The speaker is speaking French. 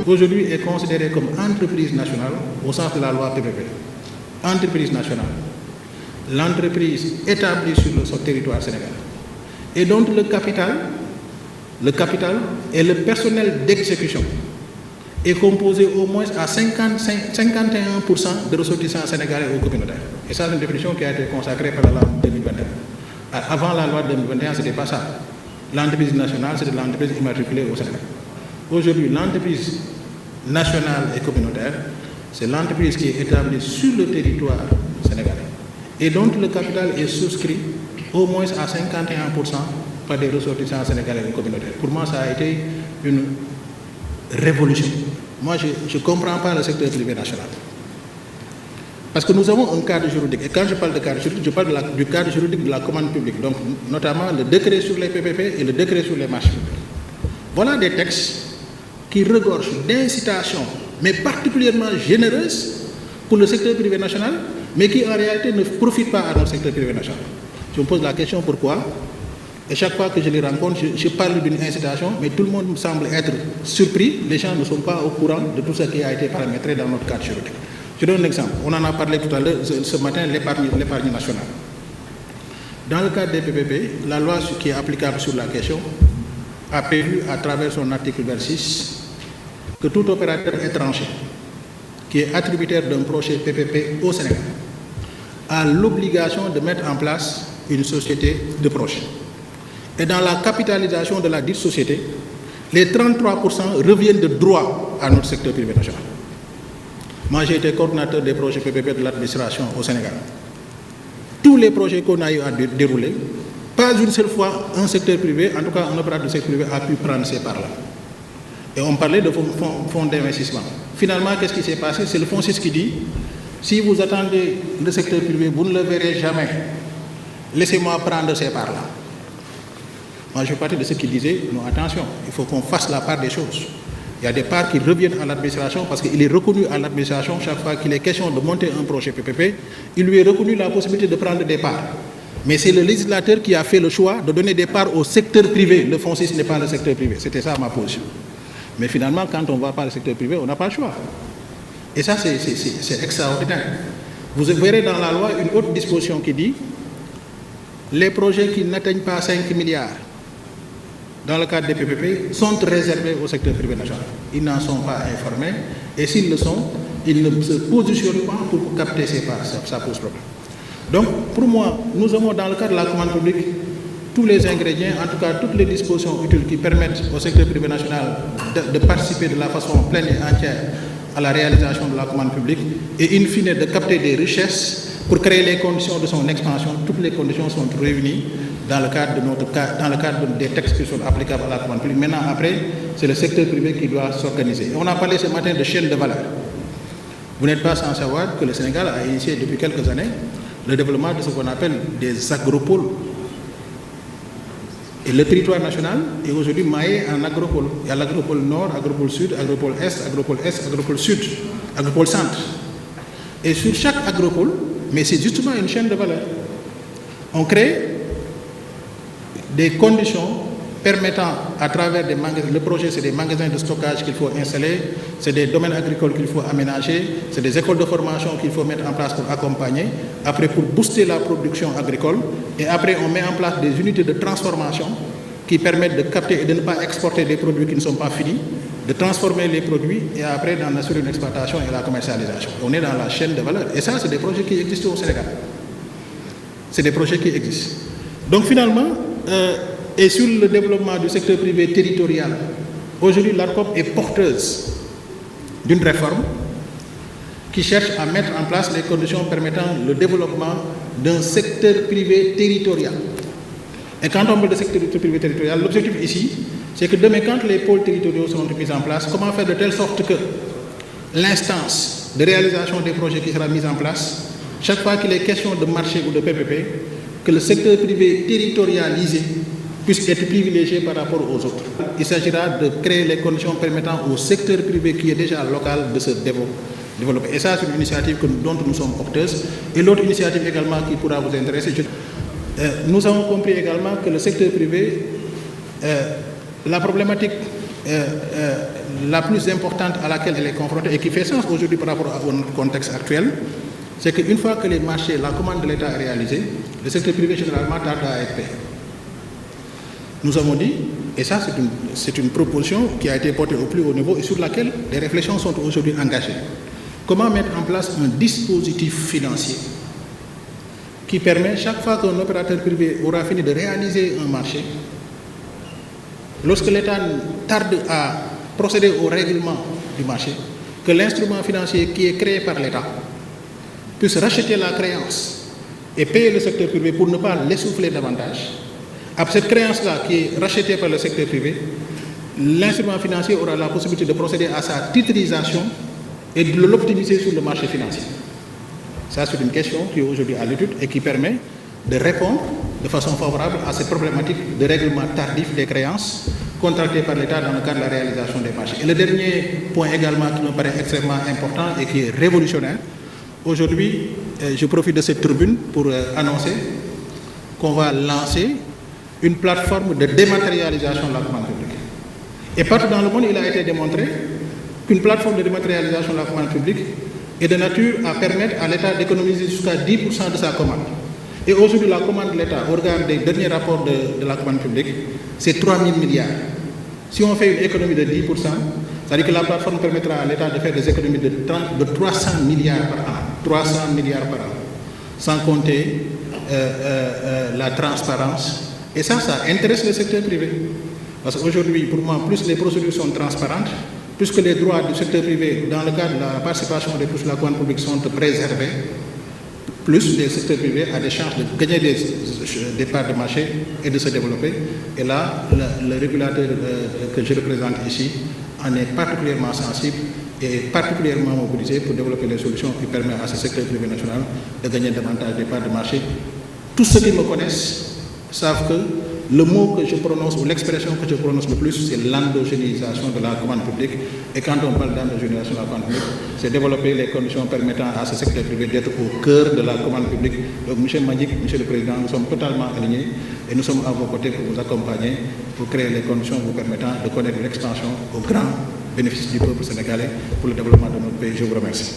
aujourd'hui est considérée comme entreprise nationale au sens de la loi PPP. Entreprise nationale. L'entreprise établie sur le territoire sénégalais. Et donc le capital et le personnel d'exécution est composé au moins à 51% de ressortissants sénégalais ou communautaires. Et ça, c'est une définition qui a été consacrée par la loi 2021. Avant la loi 2021, ce n'était pas ça. L'entreprise nationale, c'était l'entreprise immatriculée au Sénégal. Aujourd'hui, l'entreprise nationale et communautaire, c'est l'entreprise qui est établie sur le territoire sénégalais. Et donc le capital est souscrit au moins à 51% par des ressortissants sénégalais et communautaires. Pour moi, ça a été une révolution. Moi, je ne comprends pas le secteur privé national. Parce que nous avons un cadre juridique. Et quand je parle de cadre juridique, je parle du cadre juridique de la commande publique. Donc, notamment le décret sur les PPP et le décret sur les marchés publics. Voilà des textes qui regorgent d'incitations, mais particulièrement généreuses pour le secteur privé national, mais qui en réalité ne profitent pas à notre secteur privé national. Je me pose la question pourquoi. Et chaque fois que je les rencontre, je parle d'une incitation, mais tout le monde me semble être surpris. Les gens ne sont pas au courant de tout ce qui a été paramétré dans notre cadre juridique. Je donne un exemple. On en a parlé tout à l'heure, ce matin, l'épargne nationale. Dans le cadre des PPP, la loi qui est applicable sur la question a prévu à travers son article 26 que tout opérateur étranger qui est attributaire d'un projet PPP au Sénégal a l'obligation de mettre en place une société de projet. Et dans la capitalisation de la dite société, les 33% reviennent de droit à notre secteur privé national. Moi, j'ai été coordinateur des projets PPP de l'administration au Sénégal. Tous les projets qu'on a eu à dérouler, pas une seule fois un secteur privé, en tout cas un opérateur du secteur privé, a pu prendre ces parts-là. Et on parlait de fonds d'investissement. Finalement, qu'est-ce qui s'est passé? C'est le FONSIS qui dit, si vous attendez le secteur privé, vous ne le verrez jamais. Laissez-moi prendre ces parts-là. Moi, je fais partie de ceux qui disaient, non, attention, il faut qu'on fasse la part des choses. Il y a des parts qui reviennent à l'administration parce qu'il est reconnu à l'administration, chaque fois qu'il est question de monter un projet PPP, il lui est reconnu la possibilité de prendre des parts. Mais c'est le législateur qui a fait le choix de donner des parts au secteur privé. Le FONSIS n'est pas le secteur privé. C'était ça ma position. Mais finalement, quand on ne va pas au secteur privé, on n'a pas le choix. Et ça, c'est extraordinaire. Vous verrez dans la loi une autre disposition qui dit les projets qui n'atteignent pas 5 milliards dans le cadre des PPP sont réservés au secteur privé national. Ils n'en sont pas informés et s'ils le sont, ils ne se positionnent pas pour capter ces parts. Ça pose problème. Donc, pour moi, nous avons dans le cadre de la commande publique tous les ingrédients, en tout cas toutes les dispositions utiles qui permettent au secteur privé national de participer de la façon pleine et entière à la réalisation de la commande publique et in fine de capter des richesses pour créer les conditions de son expansion. Toutes les conditions sont réunies dans le cadre des textes qui sont applicables à la commande publique. Maintenant, après, c'est le secteur privé qui doit s'organiser. On a parlé ce matin de chaîne de valeur. Vous n'êtes pas sans savoir que le Sénégal a initié depuis quelques années le développement de ce qu'on appelle des agropoles. Et le territoire national est aujourd'hui maillé en agropoles. Il y a l'agropole nord, agropole sud, agropole est, agropole sud, agropole centre. Et sur chaque agropole, mais c'est justement une chaîne de valeur. On crée des conditions permettant à travers des magasins, le projet c'est des magasins de stockage qu'il faut installer, c'est des domaines agricoles qu'il faut aménager, c'est des écoles de formation qu'il faut mettre en place pour accompagner, après pour booster la production agricole, et après on met en place des unités de transformation qui permettent de capter et de ne pas exporter des produits qui ne sont pas finis, de transformer les produits et après d'en assurer une exploitation et la commercialisation. On est dans la chaîne de valeur. Et ça, c'est des projets qui existent au Sénégal. C'est des projets qui existent. Donc finalement, et sur le développement du secteur privé territorial, aujourd'hui l'ARCOP est porteuse d'une réforme qui cherche à mettre en place les conditions permettant le développement d'un secteur privé territorial. Et quand on parle de secteur privé territorial, l'objectif ici, c'est que demain, quand les pôles territoriaux seront mis en place, comment faire de telle sorte que l'instance de réalisation des projets qui sera mise en place, chaque fois qu'il est question de marché ou de PPP, que le secteur privé territorialisé puisse être privilégié par rapport aux autres. Il s'agira de créer les conditions permettant au secteur privé qui est déjà local de se développer. Et ça, c'est une initiative dont nous sommes porteuses. Et l'autre initiative également qui pourra vous intéresser, nous avons compris également que le secteur privé, la problématique la plus importante à laquelle elle est confrontée et qui fait sens aujourd'hui par rapport à notre contexte actuel, c'est qu'une fois que les marchés, la commande de l'État est réalisée, le secteur privé généralement tarde à être payé. Nous avons dit, et ça c'est une proposition qui a été portée au plus haut niveau et sur laquelle des réflexions sont aujourd'hui engagées. Comment mettre en place un dispositif financier qui permet, chaque fois qu'un opérateur privé aura fini de réaliser un marché, lorsque l'État tarde à procéder au règlement du marché, que l'instrument financier qui est créé par l'État puisse racheter la créance et payer le secteur privé pour ne pas l'essouffler davantage. Après cette créance-là qui est rachetée par le secteur privé, l'instrument financier aura la possibilité de procéder à sa titrisation et de l'optimiser sur le marché financier. Ça, c'est une question qui est aujourd'hui à l'étude et qui permet de répondre de façon favorable à cette problématique de règlement tardif des créances contractées par l'État dans le cadre de la réalisation des marchés. Et le dernier point également qui me paraît extrêmement important et qui est révolutionnaire, aujourd'hui, je profite de cette tribune pour annoncer qu'on va lancer une plateforme de dématérialisation de la commande publique. Et partout dans le monde, il a été démontré qu'une plateforme de dématérialisation de la commande publique est de nature à permettre à l'État d'économiser jusqu'à 10% de sa commande. Et aujourd'hui, la commande de l'État, au regard des derniers rapports de la commande publique, c'est 3 000 milliards. Si on fait une économie de 10%, c'est-à-dire que la plateforme permettra à l'État de faire des économies de 300 milliards par an. 300 milliards par an. Sans compter la transparence. Et ça intéresse le secteur privé. Parce qu'aujourd'hui, pour moi, plus les procédures sont transparentes, plus que les droits du secteur privé, dans le cadre de la participation des plus de la commande publique, sont préservés, plus le secteur privé a des chances de gagner des parts de marché et de se développer. Et là, le régulateur que je représente ici en est particulièrement sensible et particulièrement mobilisé pour développer les solutions qui permettent à ce secteur privé national de gagner davantage des parts de marché. Tous ceux qui me connaissent savent que le mot que je prononce ou l'expression que je prononce le plus, c'est l'endogénéisation de la commande publique. Et quand on parle d'endogénéisation de la commande publique, c'est développer les conditions permettant à ce secteur privé d'être au cœur de la commande publique. Donc, M. Magic, M. le Président, nous sommes totalement alignés et nous sommes à vos côtés pour vous accompagner, pour créer les conditions vous permettant de connaître l'expansion au grand bénéfice du peuple sénégalais pour le développement de notre pays. Je vous remercie.